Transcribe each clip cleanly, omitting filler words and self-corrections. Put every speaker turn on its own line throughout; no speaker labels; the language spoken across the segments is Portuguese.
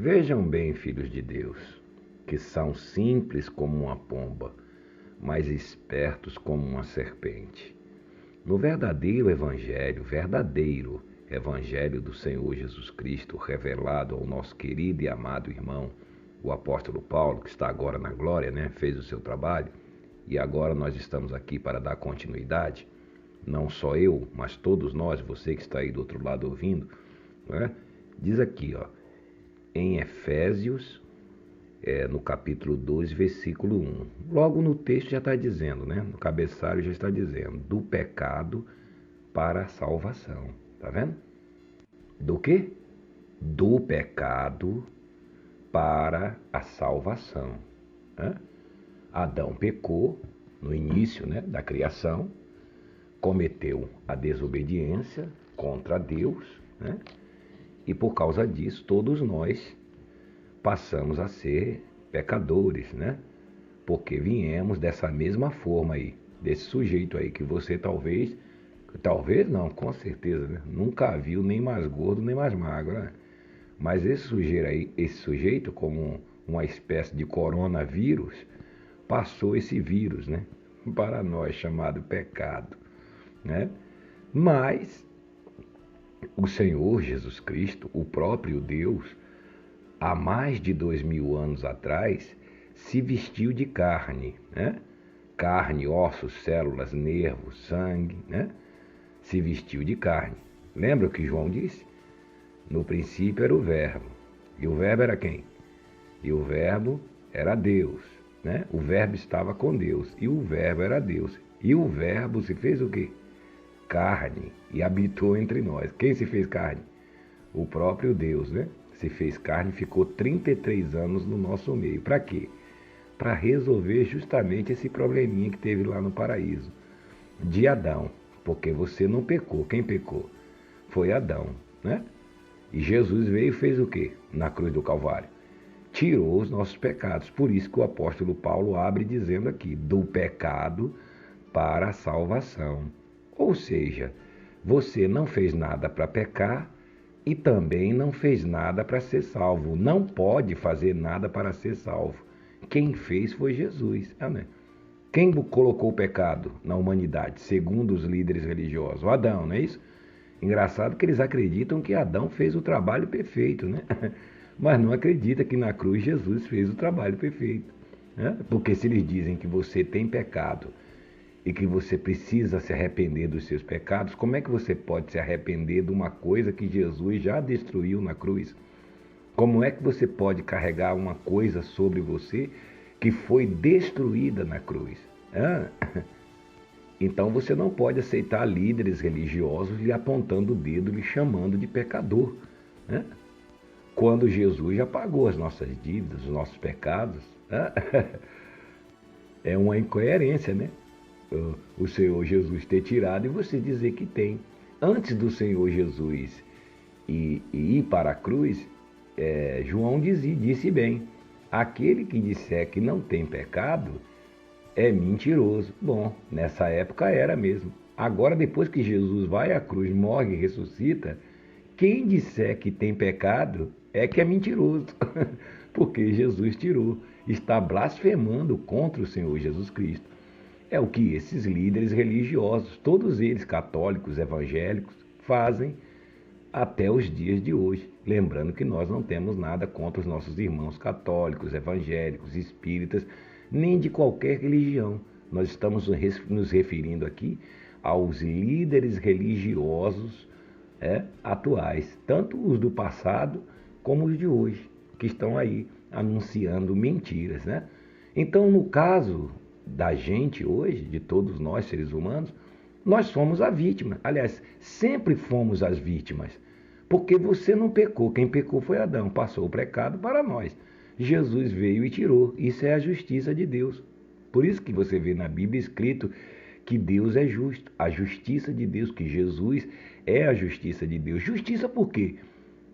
Vejam bem, filhos de Deus, que são simples como uma pomba, mas espertos como uma serpente. No verdadeiro Evangelho do Senhor Jesus Cristo, revelado ao nosso querido e amado irmão, o apóstolo Paulo, que está agora na glória, fez o seu trabalho, e agora nós estamos aqui para dar continuidade, não só eu, mas todos nós, você que está aí do outro lado ouvindo, diz aqui, em Efésios, no capítulo 2, versículo 1. Logo no texto já está dizendo, no cabeçalho já está dizendo, do pecado para a salvação. Tá vendo? Do quê? Do pecado para a salvação. Adão pecou no início da criação, cometeu a desobediência contra Deus, e por causa disso todos nós passamos a ser pecadores, porque viemos dessa mesma forma aí, desse sujeito aí que você talvez não, com certeza, nunca viu nem mais gordo nem mais magro, mas esse sujeito como uma espécie de coronavírus, passou esse vírus, para nós, chamado pecado, Mas o Senhor Jesus Cristo, o próprio Deus, há mais de 2000 anos atrás, se vestiu de carne, Carne, ossos, células, nervos, sangue, Se vestiu de carne. Lembra o que João disse? No princípio era o Verbo. E o Verbo era quem? E o Verbo era Deus, O Verbo estava com Deus. E o Verbo era Deus. E o Verbo se fez o quê? Carne. E habitou entre nós. Quem se fez carne? O próprio Deus, Se fez carne e ficou 33 anos no nosso meio. Para quê? Para resolver justamente esse probleminha que teve lá no paraíso. De Adão. Porque você não pecou. Quem pecou? Foi Adão, E Jesus veio e fez o quê? Na cruz do Calvário. Tirou os nossos pecados. Por isso que o apóstolo Paulo abre dizendo aqui, do pecado para a salvação. Ou seja, você não fez nada para pecar e também não fez nada para ser salvo. Não pode fazer nada para ser salvo. Quem fez foi Jesus. Quem colocou o pecado na humanidade, segundo os líderes religiosos? O Adão, não é isso? Engraçado que eles acreditam que Adão fez o trabalho perfeito, Mas não acredita que na cruz Jesus fez o trabalho perfeito. Porque se eles dizem que você tem pecado e que você precisa se arrepender dos seus pecados, como é que você pode se arrepender de uma coisa que Jesus já destruiu na cruz? Como é que você pode carregar uma coisa sobre você que foi destruída na cruz? Então você não pode aceitar líderes religiosos lhe apontando o dedo, lhe chamando de pecador, quando Jesus já pagou as nossas dívidas, os nossos pecados. É uma incoerência, o Senhor Jesus ter tirado e você dizer que tem. Antes do Senhor Jesus ir para a cruz, João disse bem, aquele que disser que não tem pecado é mentiroso. Bom, nessa época era mesmo. Agora, depois que Jesus vai à cruz, morre e ressuscita, quem disser que tem pecado é que é mentiroso, porque Jesus tirou, está blasfemando contra o Senhor Jesus Cristo. É o que esses líderes religiosos, todos eles católicos, evangélicos, fazem até os dias de hoje. Lembrando que nós não temos nada contra os nossos irmãos católicos, evangélicos, espíritas, nem de qualquer religião. Nós estamos nos referindo aqui aos líderes religiosos atuais, tanto os do passado como os de hoje, que estão aí anunciando mentiras, Então, no caso da gente hoje, de todos nós seres humanos, nós somos a vítima. Aliás, sempre fomos as vítimas, porque você não pecou. Quem pecou foi Adão, passou o pecado para nós. Jesus veio e tirou. Isso é a justiça de Deus. Por isso que você vê na Bíblia escrito que Deus é justo. A justiça de Deus, que Jesus é a justiça de Deus. Justiça por quê?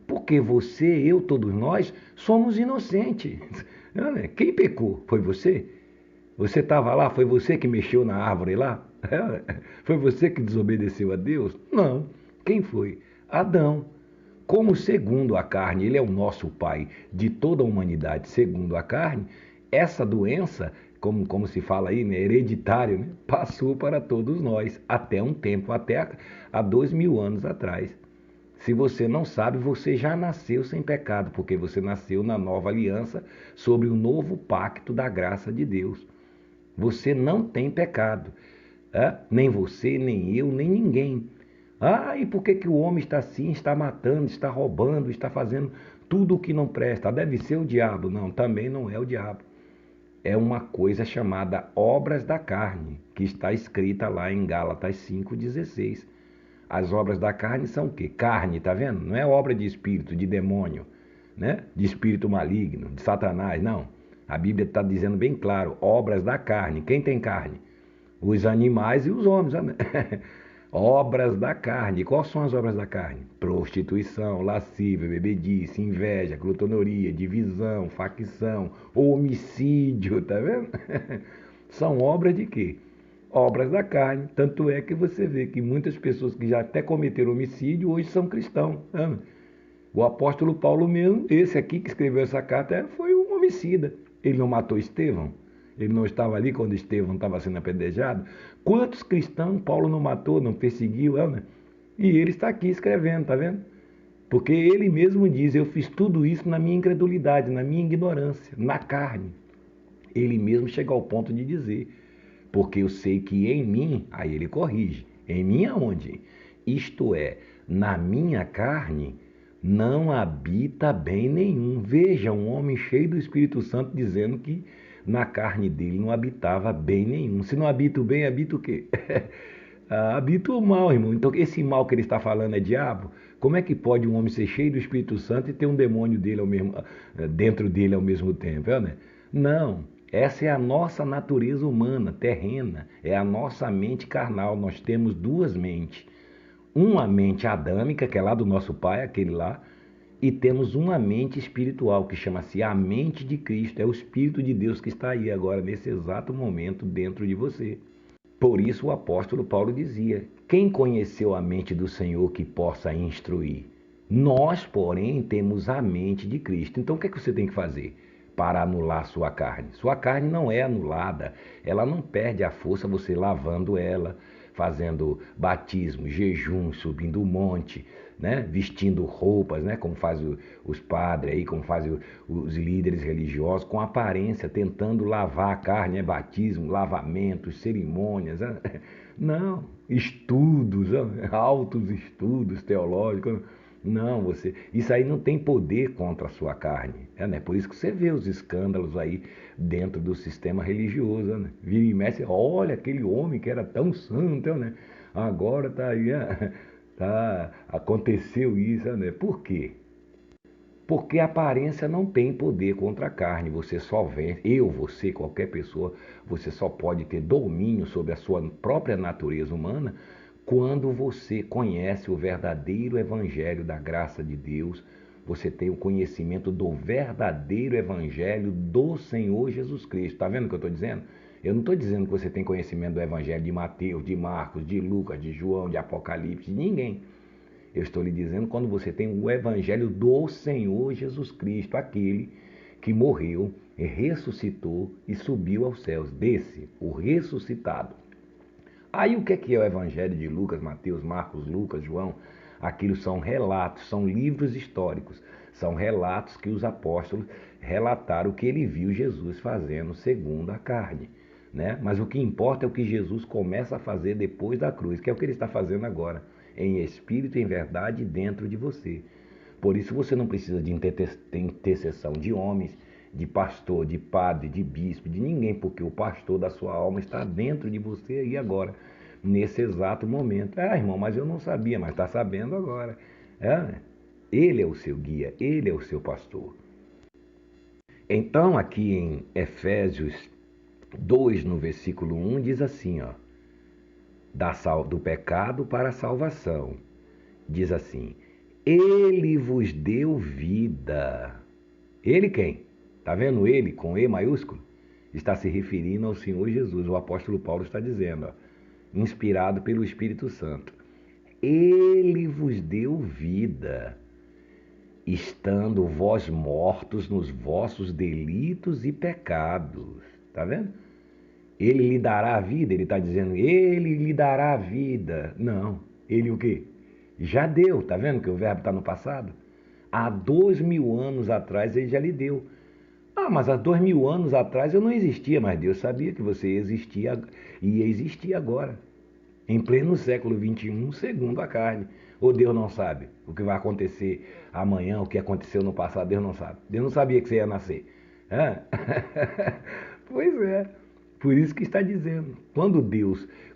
Porque você, eu, todos nós, somos inocentes. Quem pecou? Foi você? Você estava lá? Foi você que mexeu na árvore lá? Foi você que desobedeceu a Deus? Não. Quem foi? Adão. como segundo a carne, ele é o nosso pai de toda a humanidade segundo a carne, essa doença, como se fala aí, né, hereditária, né, passou para todos nós, até um tempo, até há 2000 anos atrás. Se você não sabe, você já nasceu sem pecado, porque você nasceu na nova aliança sobre o novo pacto da graça de Deus. Você não tem pecado. Nem você, nem eu, nem ninguém. E por que o homem está assim, está matando, está roubando, está fazendo tudo o que não presta? Deve ser o diabo. Não, também não é o diabo. É uma coisa chamada obras da carne, que está escrita lá em Gálatas 5,16. As obras da carne são o quê? Carne, tá vendo? Não é obra de espírito, de demônio, né? De espírito maligno, de Satanás, não. A Bíblia está dizendo bem claro, obras da carne. Quem tem carne? Os animais e os homens, né? Obras da carne. Quais são as obras da carne? Prostituição, lascívia, bebedice, inveja, glutonaria, divisão, facção, homicídio, tá vendo? São obras de quê? Obras da carne. Tanto é que você vê que muitas pessoas que já até cometeram homicídio hoje são cristãos. Né? O apóstolo Paulo mesmo, esse aqui que escreveu essa carta, foi um homicida. Ele não matou Estevão? Ele não estava ali quando Estevão estava sendo apedrejado? Quantos cristãos Paulo não matou, não perseguiu? Né? E ele está aqui escrevendo, tá vendo? Porque ele mesmo diz, eu fiz tudo isso na minha incredulidade, na minha ignorância, na carne. Ele mesmo chega ao ponto de dizer, porque eu sei que em mim, aí ele corrige, em mim aonde? Isto é, na minha carne, não habita bem nenhum. Veja, um homem cheio do Espírito Santo dizendo que na carne dele não habitava bem nenhum. Se não habita o bem, habita o quê? Habita o mal, irmão. Então, esse mal que ele está falando é diabo? Como é que pode um homem ser cheio do Espírito Santo e ter um demônio dele dentro dele ao mesmo tempo? Né? Não. Essa é a nossa natureza humana, terrena. É a nossa mente carnal. Nós temos duas mentes. Uma mente adâmica, que é lá do nosso pai, aquele lá, e temos uma mente espiritual, que chama-se a mente de Cristo. É o Espírito de Deus que está aí agora, nesse exato momento, dentro de você. Por isso o apóstolo Paulo dizia, quem conheceu a mente do Senhor que possa instruir? Nós, porém, temos a mente de Cristo. Então o que é que você tem que fazer para anular sua carne? Sua carne não é anulada, ela não perde a força você lavando ela, fazendo batismo, jejum, subindo o monte, né? Vestindo roupas, né? Como fazem os padres aí, como fazem os líderes religiosos, com aparência, tentando lavar a carne, batismo, lavamentos, cerimônias. Né? Não, estudos, altos estudos teológicos. Não, isso aí não tem poder contra a sua carne. Né? Por isso que você vê os escândalos aí dentro do sistema religioso. Né? Vira e mexe, olha aquele homem que era tão santo, né? Agora está aí, aconteceu isso. Né? Por quê? Porque a aparência não tem poder contra a carne. Você só vê, você, qualquer pessoa, você só pode ter domínio sobre a sua própria natureza humana quando você conhece o verdadeiro evangelho da graça de Deus, você tem o conhecimento do verdadeiro evangelho do Senhor Jesus Cristo. Está vendo o que eu estou dizendo? Eu não estou dizendo que você tem conhecimento do evangelho de Mateus, de Marcos, de Lucas, de João, de Apocalipse, de ninguém. Eu estou lhe dizendo quando você tem o evangelho do Senhor Jesus Cristo, aquele que morreu, ressuscitou e subiu aos céus, o ressuscitado. Aí o que é o evangelho de Lucas, Mateus, Marcos, Lucas, João? Aquilo são relatos, são livros históricos, são relatos que os apóstolos relataram o que ele viu Jesus fazendo segundo a carne. Né? Mas o que importa é o que Jesus começa a fazer depois da cruz, que é o que ele está fazendo agora, em espírito e em verdade dentro de você. Por isso você não precisa de intercessão de homens, de pastor, de padre, de bispo, de ninguém, porque o pastor da sua alma está dentro de você aí agora, nesse exato momento. Irmão, mas eu não sabia, mas está sabendo agora. Ele é o seu guia, ele é o seu pastor. Então, aqui em Efésios 2, no versículo 1, diz assim, do pecado para a salvação. Diz assim, ele vos deu vida. Ele quem? Está vendo ele com E maiúsculo? Está se referindo ao Senhor Jesus. O apóstolo Paulo está dizendo, inspirado pelo Espírito Santo. Ele vos deu vida. estando vós mortos nos vossos delitos e pecados. Tá vendo? Ele lhe dará a vida, ele está dizendo, ele lhe dará a vida. Não, ele o quê? Já deu, tá vendo que o verbo está no passado? Há 2000 anos atrás ele já lhe deu. Ah, mas há 2000 anos atrás eu não existia, mas Deus sabia que você existia e ia existir agora, em pleno século XXI, segundo a carne. Ou Deus não sabe o que vai acontecer amanhã, o que aconteceu no passado, Deus não sabe. Deus não sabia que você ia nascer. Hã? Pois é. Por isso que está dizendo.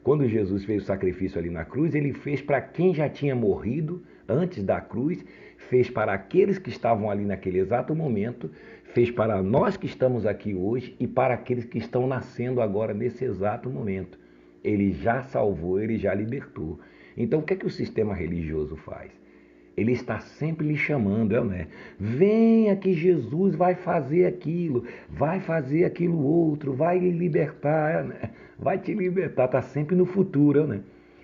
Quando Jesus fez o sacrifício ali na cruz, ele fez para quem já tinha morrido antes da cruz, fez para aqueles que estavam ali naquele exato momento, fez para nós que estamos aqui hoje e para aqueles que estão nascendo agora nesse exato momento. Ele já salvou, ele já libertou. Então o que é que o sistema religioso faz? Ele está sempre lhe chamando, né? Venha que Jesus vai fazer aquilo outro, vai lhe libertar, né? Vai te libertar, está sempre no futuro, né?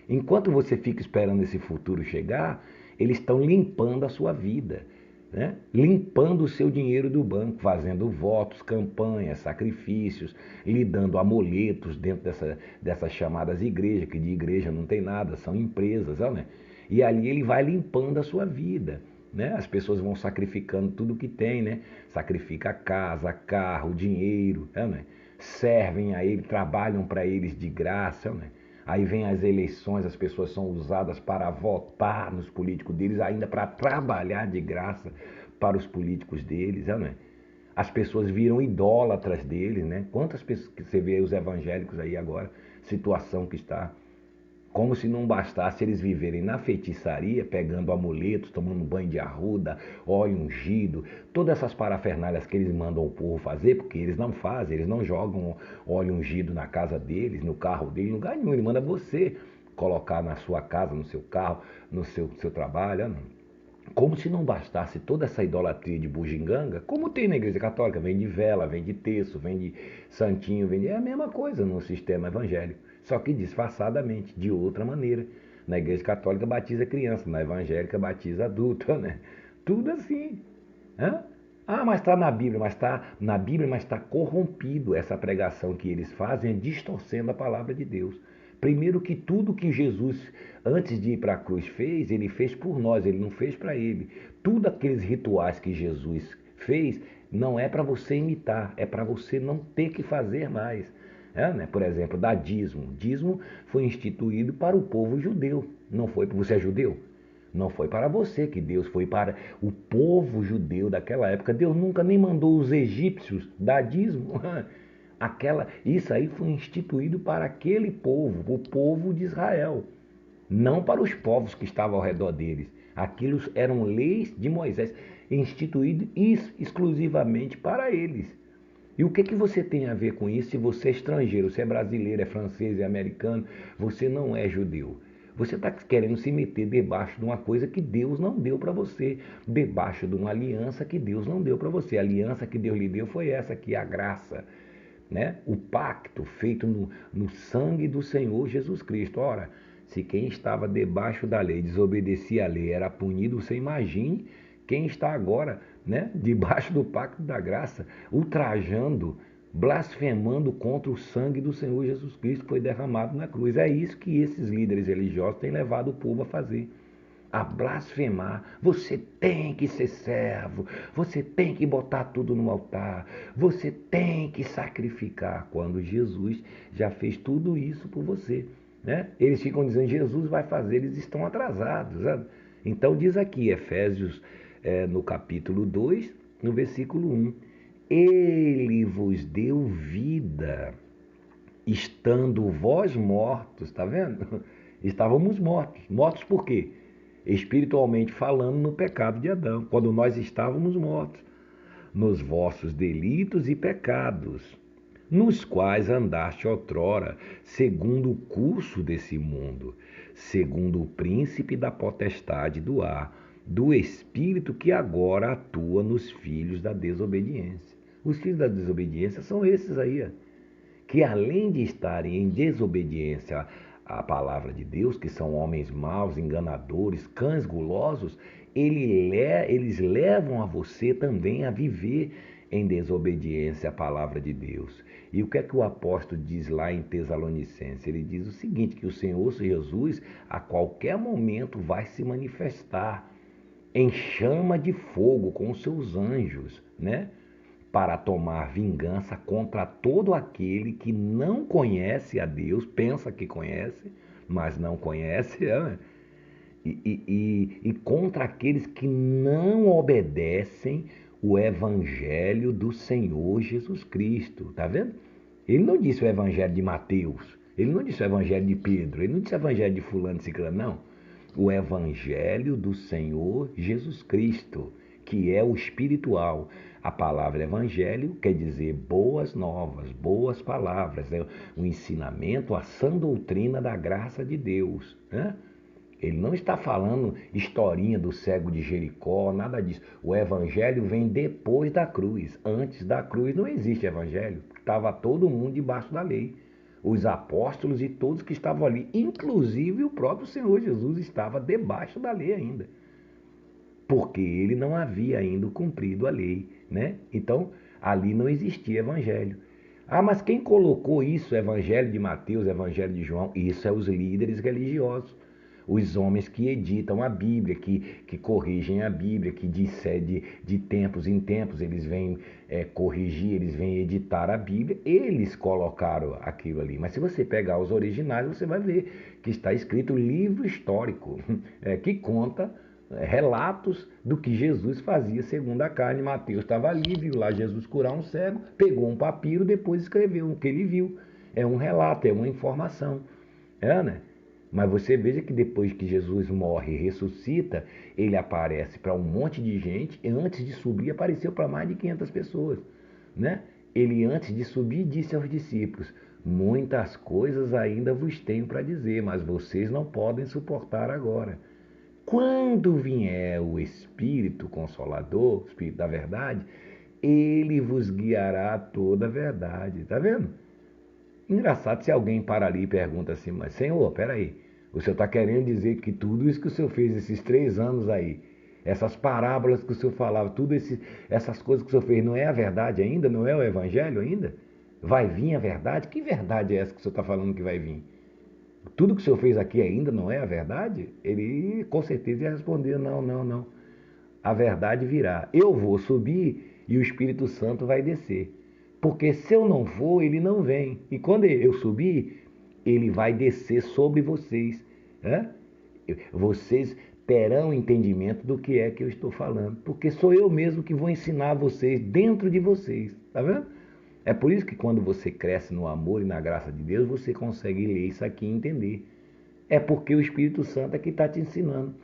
Enquanto você fica esperando esse futuro chegar, eles estão limpando a sua vida, né? Limpando o seu dinheiro do banco, fazendo votos, campanhas, sacrifícios, lhe dando amuletos dentro dessas chamadas igrejas, que de igreja não tem nada, são empresas, né? E ali ele vai limpando a sua vida, né? As pessoas vão sacrificando tudo que tem, né? Sacrifica a casa, carro, dinheiro, né? Servem a ele, trabalham para eles de graça, né? Aí vem as eleições, as pessoas são usadas para votar nos políticos deles, ainda para trabalhar de graça para os políticos deles, né? As pessoas viram idólatras deles, né? Quantas pessoas que você vê os evangélicos aí agora, situação que está, como se não bastasse eles viverem na feitiçaria, pegando amuletos, tomando banho de arruda, óleo ungido, todas essas parafernálias que eles mandam o povo fazer, porque eles não fazem, eles não jogam óleo ungido na casa deles, no carro deles, em lugar nenhum, ele manda você colocar na sua casa, no seu carro, no seu trabalho, como se não bastasse toda essa idolatria de bugiganga, como tem na Igreja Católica, vem de vela, vem de terço, vem de santinho, é a mesma coisa no sistema evangélico, só que disfarçadamente, de outra maneira. Na Igreja Católica batiza criança, na evangélica batiza adulto, né? Tudo assim. Hã? Ah, mas está na Bíblia, mas está corrompido. Essa pregação que eles fazem é distorcendo a palavra de Deus. Primeiro que tudo que Jesus, antes de ir para a cruz, fez, ele fez por nós, ele não fez para ele. Tudo aqueles rituais que Jesus fez, não é para você imitar, é para você não ter que fazer mais. Né? Por exemplo, dar dízimo. Dízimo foi instituído para o povo judeu, não foi para você é judeu? Não foi para você que Deus, foi para o povo judeu daquela época. Deus nunca nem mandou os egípcios dar dízimo. Isso aí foi instituído para aquele povo, o povo de Israel, não para os povos que estavam ao redor deles. Aquilo eram leis de Moisés, instituídas exclusivamente para eles. E o que você tem a ver com isso se você é estrangeiro, se é brasileiro, é francês, é americano, você não é judeu? Você está querendo se meter debaixo de uma coisa que Deus não deu para você, debaixo de uma aliança que Deus não deu para você. A aliança que Deus lhe deu foi essa aqui, a graça, né? O pacto feito no sangue do Senhor Jesus Cristo. Ora, se quem estava debaixo da lei desobedecia a lei era punido, você imagine quem está agora, né, debaixo do pacto da graça, ultrajando, blasfemando contra o sangue do Senhor Jesus Cristo que foi derramado na cruz. É isso que esses líderes religiosos têm levado o povo a fazer, a blasfemar. Você tem que ser servo, você tem que botar tudo no altar, você tem que sacrificar, quando Jesus já fez tudo isso por você, né? Eles ficam dizendo, Jesus vai fazer, eles estão atrasados, sabe? Então diz aqui, Efésios, no capítulo 2, no versículo 1, ele vos deu vida, estando vós mortos, tá vendo? Estávamos mortos. Mortos por quê? Espiritualmente falando, no pecado de Adão, quando nós estávamos mortos, nos vossos delitos e pecados, nos quais andaste outrora, segundo o curso desse mundo, segundo o príncipe da potestade do ar, do espírito que agora atua nos filhos da desobediência. Os filhos da desobediência são esses aí, que além de estarem em desobediência à palavra de Deus, que são homens maus, enganadores, cães gulosos, eles levam a você também a viver em desobediência à palavra de Deus. E o que é que o apóstolo diz lá em Tessalonicenses? Ele diz o seguinte, que o Senhor Jesus a qualquer momento vai se manifestar em chama de fogo com os seus anjos, né? Para tomar vingança contra todo aquele que não conhece a Deus, pensa que conhece, mas não conhece, né? E contra aqueles que não obedecem o evangelho do Senhor Jesus Cristo, tá vendo? Ele não disse o evangelho de Mateus, ele não disse o evangelho de Pedro, ele não disse o evangelho de fulano e ciclano, não. O evangelho do Senhor Jesus Cristo, que é o espiritual. A palavra evangelho quer dizer boas novas, boas palavras, é o ensinamento, a sã doutrina da graça de Deus, né? Ele não está falando historinha do cego de Jericó, nada disso. O evangelho vem depois da cruz. Antes da cruz não existe evangelho. Estava todo mundo debaixo da lei. Os apóstolos e todos que estavam ali, inclusive o próprio Senhor Jesus estava debaixo da lei ainda. Porque ele não havia ainda cumprido a lei, né? Então, ali não existia evangelho. Ah, mas quem colocou isso, evangelho de Mateus, evangelho de João? Isso é os líderes religiosos. Os homens que editam a Bíblia, que corrigem a Bíblia, que de tempos em tempos eles vêm corrigir, eles vêm editar a Bíblia, eles colocaram aquilo ali. Mas se você pegar os originais, você vai ver que está escrito livro histórico, que conta relatos do que Jesus fazia segundo a carne. Mateus estava ali, viu lá Jesus curar um cego, pegou um papiro, depois escreveu o que ele viu. É um relato, é uma informação. Né? Mas você veja que depois que Jesus morre e ressuscita, ele aparece para um monte de gente, e antes de subir apareceu para mais de 500 pessoas, né? Ele antes de subir disse aos discípulos: muitas coisas ainda vos tenho para dizer, mas vocês não podem suportar agora. Quando vier o Espírito Consolador, o Espírito da verdade, ele vos guiará a toda a verdade. Tá vendo? Engraçado se alguém para ali e pergunta assim, mas Senhor, peraí, o Senhor está querendo dizer que tudo isso que o Senhor fez esses 3 anos aí, essas parábolas que o Senhor falava, essas coisas que o Senhor fez, não é a verdade ainda? Não é o Evangelho ainda? Vai vir a verdade? Que verdade é essa que o Senhor está falando que vai vir? Tudo que o Senhor fez aqui ainda não é a verdade? Ele com certeza ia responder, não, não, não. A verdade virá. Eu vou subir e o Espírito Santo vai descer. Porque se eu não for, ele não vem. E quando eu subir, ele vai descer sobre vocês. Né? Vocês terão entendimento do que é que eu estou falando. Porque sou eu mesmo que vou ensinar vocês dentro de vocês. Tá vendo? É por isso que quando você cresce no amor e na graça de Deus, você consegue ler isso aqui e entender. É porque o Espírito Santo é que está te ensinando.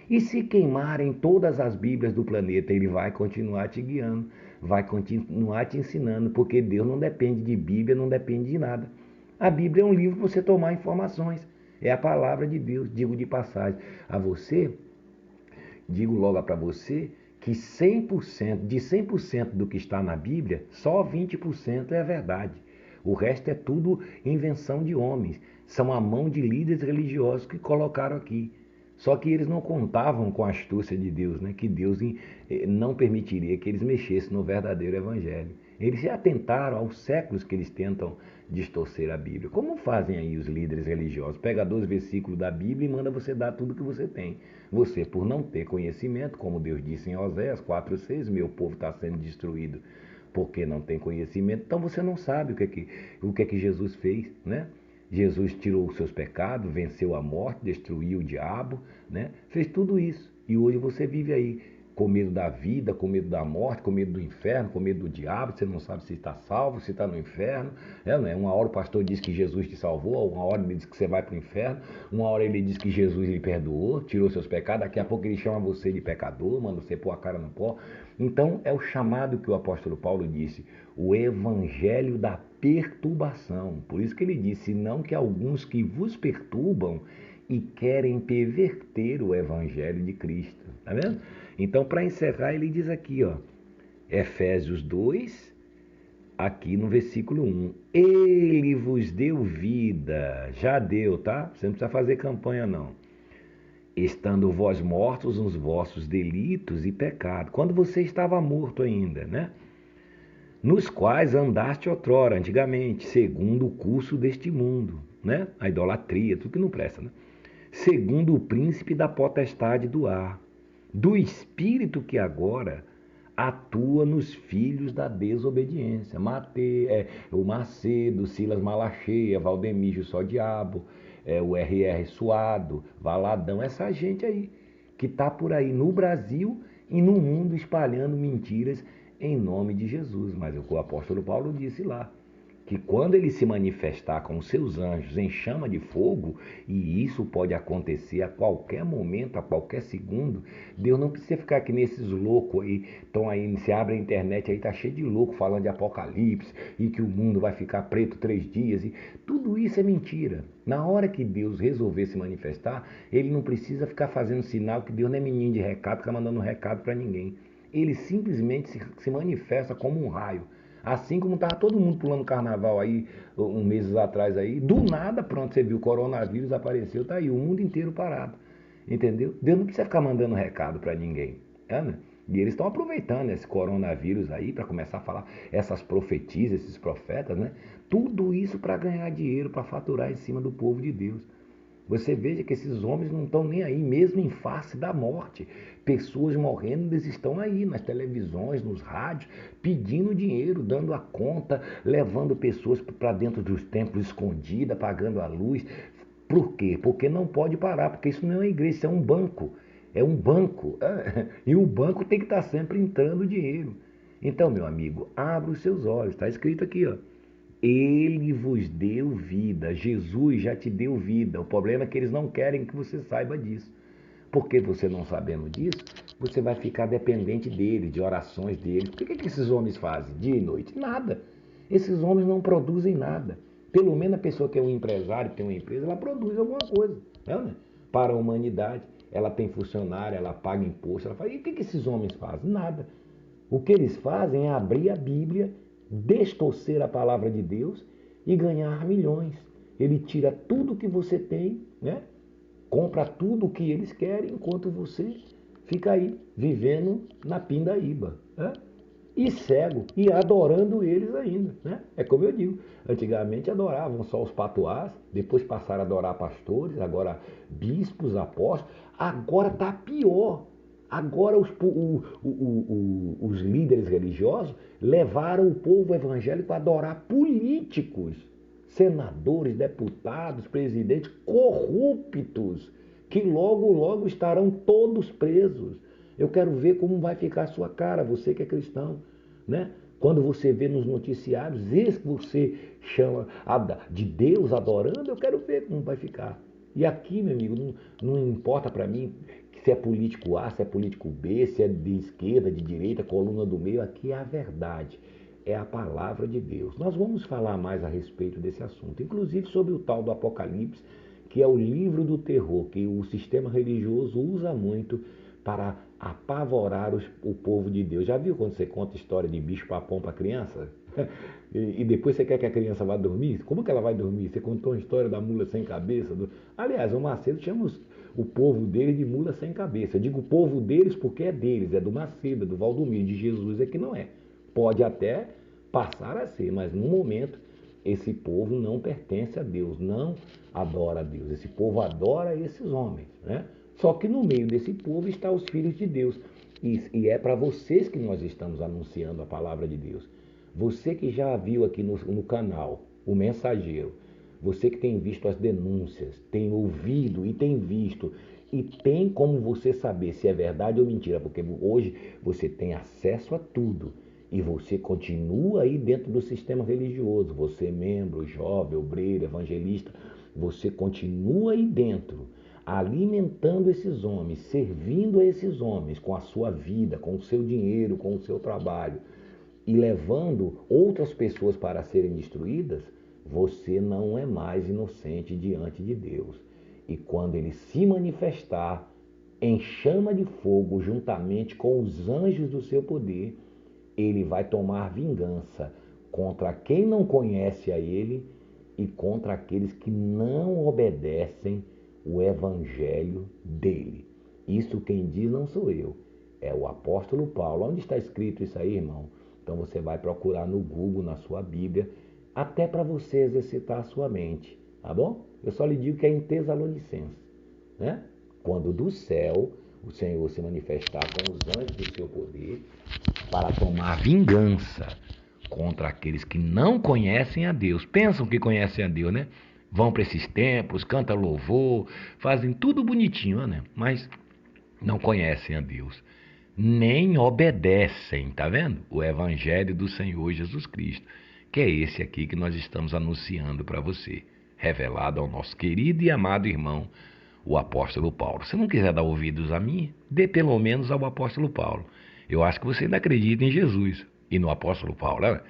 E se queimarem todas as Bíblias do planeta, ele vai continuar te guiando, vai continuar te ensinando, porque Deus não depende de Bíblia, não depende de nada. A Bíblia é um livro para você tomar informações. É a palavra de Deus, digo de passagem. A você, digo logo para você, que 100%, de 100% do que está na Bíblia, só 20% é verdade. O resto é tudo invenção de homens. São a mão de líderes religiosos que colocaram aqui. Só que eles não contavam com a astúcia de Deus, né? Que Deus não permitiria que eles mexessem no verdadeiro evangelho. Eles já tentaram, aos séculos que eles tentam distorcer a Bíblia. Como fazem aí os líderes religiosos? Pega 2 versículos da Bíblia e manda você dar tudo que você tem. Você, por não ter conhecimento, como Deus disse em Oséias 4:6, meu povo está sendo destruído porque não tem conhecimento, então você não sabe o que é que Jesus fez, né? Jesus tirou os seus pecados, venceu a morte, destruiu o diabo, né? Fez tudo isso. E hoje você vive aí com medo da vida, com medo da morte, com medo do inferno, com medo do diabo. Você não sabe se está salvo, se está no inferno. Né? Uma hora o pastor diz que Jesus te salvou, uma hora ele diz que você vai para o inferno, uma hora ele diz que Jesus lhe perdoou, tirou seus pecados, daqui a pouco ele chama você de pecador, manda você pôr a cara no pó. Então é o chamado que o apóstolo Paulo disse, o evangelho da perturbação. Por isso que ele disse, não que alguns que vos perturbam e querem perverter o evangelho de Cristo. Tá vendo? Então, para encerrar, ele diz aqui, ó, Efésios 2, aqui no versículo 1. Ele vos deu vida, já deu, tá? Você não precisa fazer campanha, não. estando vós mortos nos vossos delitos e pecados, quando você estava morto ainda, né? Nos quais andaste outrora, antigamente, segundo o curso deste mundo, né? A idolatria, tudo que não presta, né? Segundo o príncipe da potestade do ar, do espírito que agora atua nos filhos da desobediência. O Macedo, Silas Malacheia, Valdemiro Só Diabo, o R.R. Suado, Valadão, essa gente aí que está por aí no Brasil e no mundo espalhando mentiras em nome de Jesus. Mas o apóstolo Paulo disse lá, que quando ele se manifestar com os seus anjos em chama de fogo, e isso pode acontecer a qualquer momento, a qualquer segundo, Deus não precisa ficar que nesses loucos aí, estão aí, se abre a internet aí, tá cheio de louco falando de apocalipse, e que o mundo vai ficar preto 3 dias, e tudo isso é mentira. Na hora que Deus resolver se manifestar, ele não precisa ficar fazendo sinal, que Deus não é menino de recado, ficar mandando recado para ninguém. Ele simplesmente se manifesta como um raio. Assim como estava todo mundo pulando carnaval aí, meses atrás aí, do nada, pronto, você viu, o coronavírus apareceu, tá aí, o mundo inteiro parado. Entendeu? Deus não precisa ficar mandando recado para ninguém. Né? E eles estão aproveitando esse coronavírus aí para começar a falar essas profecias, esses profetas, né? Tudo isso para ganhar dinheiro, para faturar em cima do povo de Deus. Você veja que esses homens não estão nem aí, mesmo em face da morte. Pessoas morrendo, eles estão aí nas televisões, nos rádios, pedindo dinheiro, dando a conta, levando pessoas para dentro dos templos escondidas, pagando a luz. Por quê? Porque não pode parar, porque isso não é uma igreja, isso é um banco. É um banco. E o banco tem que estar sempre entrando dinheiro. Então, meu amigo, abra os seus olhos. Está escrito aqui, ó. Ele vos deu vida. Jesus já te deu vida. O problema é que eles não querem que você saiba disso. Porque você não sabendo disso, você vai ficar dependente dele, de orações dele. O que esses homens fazem dia e noite? Nada. Esses homens não produzem nada. Pelo menos a pessoa que é um empresário, que tem uma empresa, ela produz alguma coisa, né? Para a humanidade. Ela tem funcionário, ela paga imposto. Ela faz... E o que esses homens fazem? Nada. O que eles fazem é abrir a Bíblia, distorcer a palavra de Deus e ganhar milhões. Ele tira tudo que você tem, né? Compra tudo o que eles querem, enquanto você fica aí, vivendo na pindaíba, né? E cego, e adorando eles ainda, né? É como eu digo, antigamente adoravam só os patuás, depois passaram a adorar pastores, agora bispos, apóstolos, agora está pior. Agora os líderes religiosos levaram o povo evangélico a adorar políticos, senadores, deputados, presidentes corruptos, que logo, logo estarão todos presos. Eu quero ver como vai ficar a sua cara, você que é cristão, né? Quando você vê nos noticiários, esse que você chama de Deus adorando, eu quero ver como vai ficar. E aqui, meu amigo, não importa para mim se é político A, se é político B, se é de esquerda, de direita, coluna do meio, aqui é a verdade, é a palavra de Deus. Nós vamos falar mais a respeito desse assunto, inclusive sobre o tal do Apocalipse, que é o livro do terror, que o sistema religioso usa muito para apavorar o povo de Deus. Já viu quando você conta história de bicho-papão para criança? E depois você quer que a criança vá dormir? Como que ela vai dormir? Você contou uma história da mula sem cabeça? Aliás, o Macedo chama o povo dele de mula sem cabeça. Eu digo o povo deles porque é deles, é do Macedo, é do Valdomiro, de Jesus é que não é. Pode até passar a ser, mas no momento esse povo não pertence a Deus, não adora a Deus. Esse povo adora esses homens, né? Só que no meio desse povo estão os filhos de Deus. E é para vocês que nós estamos anunciando a palavra de Deus. Você que já viu aqui no canal, o Mensageiro, você que tem visto as denúncias, tem ouvido e tem visto, e tem como você saber se é verdade ou mentira, porque hoje você tem acesso a tudo. E você continua aí dentro do sistema religioso, você é membro, jovem, obreiro, evangelista, você continua aí dentro, alimentando esses homens, servindo a esses homens com a sua vida, com o seu dinheiro, com o seu trabalho, e levando outras pessoas para serem destruídas, você não é mais inocente diante de Deus. E quando ele se manifestar em chama de fogo, juntamente com os anjos do seu poder, ele vai tomar vingança contra quem não conhece a ele e contra aqueles que não obedecem o evangelho dele. Isso quem diz não sou eu, é o apóstolo Paulo. Onde está escrito isso aí, irmão? Então você vai procurar no Google, na sua Bíblia, até para você exercitar a sua mente, tá bom? Eu só lhe digo que é em Tessalonicenses, né? Quando do céu o Senhor se manifestar com os anjos do seu poder para tomar vingança contra aqueles que não conhecem a Deus. Pensam que conhecem a Deus, né? Vão para esses templos, cantam louvor, fazem tudo bonitinho, né? Mas não conhecem a Deus. Nem obedecem, tá vendo? O Evangelho do Senhor Jesus Cristo, que é esse aqui que nós estamos anunciando para você, revelado ao nosso querido e amado irmão, o apóstolo Paulo. Se não quiser dar ouvidos a mim, dê pelo menos ao apóstolo Paulo. Eu acho que você ainda acredita em Jesus e no apóstolo Paulo, né?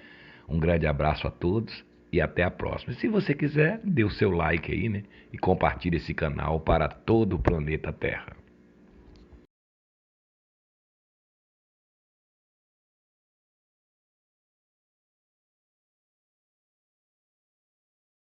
Um grande abraço a todos e até a próxima. Se você quiser, dê o seu like aí, né? E compartilhe esse canal para todo o planeta Terra.